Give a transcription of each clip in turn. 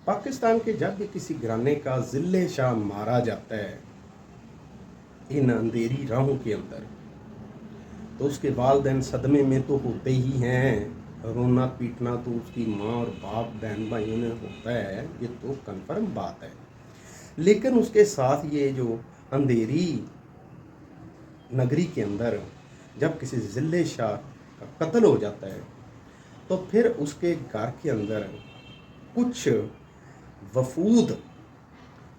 पाकिस्तान के जब भी किसी घराने का ज़िल्ले शाह मारा जाता है इन अंधेरी राहों के अंदर, तो उसके वालिदैन सदमे में तो होते ही हैं। रोना पीटना तो उसकी माँ और बाप बहन भाइयों में होता है, ये तो कन्फर्म बात है। लेकिन उसके साथ ये जो अंधेरी नगरी के अंदर जब किसी ज़िले शाह का कत्ल हो जाता है, तो फिर उसके घर के अंदर कुछ वफूद,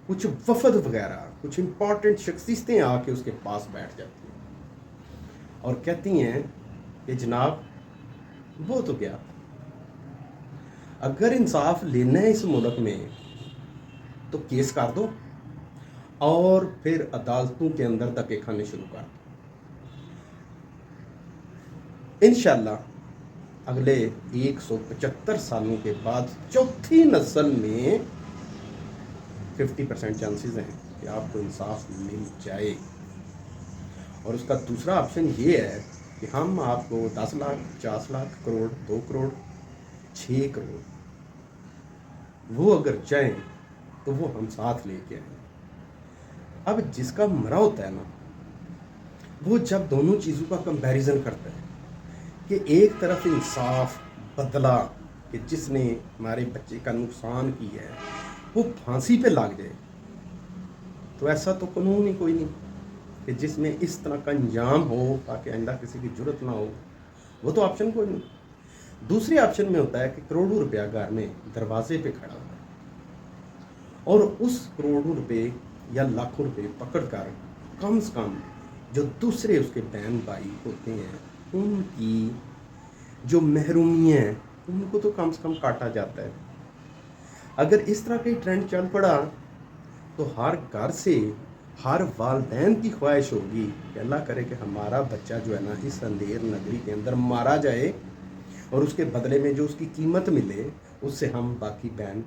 कुछ वफद वगैरह, कुछ इम्पॉर्टेंट शख्सियतें आके उसके पास बैठ जाती हैं और कहती हैं कि जनाब वो तो गया, अगर इंसाफ लेना है इस मुल्क में तो केस कर दो और फिर अदालतों के अंदर धक्के खाने शुरू कर दो। इंशाल्लाह अगले 175 सालों के बाद चौथी नस्ल में 50% चांसेस हैं कि आपको इंसाफ मिल जाए। और उसका दूसरा ऑप्शन ये है कि हम आपको 10 लाख, 50 लाख, करोड़, 2 करोड़, 6 करोड़, वो अगर चाहें तो वो हम साथ लेके आए। अब जिसका मरा होता है ना, वो जब दोनों चीज़ों का कंपैरिजन करता है कि एक तरफ इंसाफ, बदला, कि जिसने हमारे बच्चे का नुकसान किया है वो फांसी पे लग जाए, तो ऐसा तो कानून ही कोई नहीं कि जिसमें इस तरह का अंजाम हो ताकि आइंदा किसी की जरूरत ना हो, वो तो ऑप्शन कोई नहीं। दूसरे ऑप्शन में होता है कि करोड़ों रुपया घर में दरवाजे पे खड़ा होता है और उस करोड़ों रुपए या लाखों रुपए पकड़कर कम से कम जो दूसरे उसके बहन भाई होते हैं उनकी जो महरूमियाँ हैं उनको तो कम से कम काटा जाता है। अगर इस तरह का ट्रेंड चल पड़ा तो हर घर से हर वालिदैन की ख्वाहिश होगी कि अल्लाह करे कि हमारा बच्चा जो है ना इस अंधेर नगरी के अंदर मारा जाए और उसके बदले में जो उसकी कीमत मिले उससे हम बाकी बहन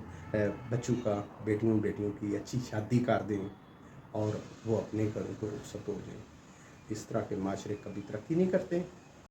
बच्चों का, बेटियों की अच्छी शादी कर दें और वो अपने घरों को रुखसत हो जाए। इस तरह के माशरे कभी तरक्की नहीं करते।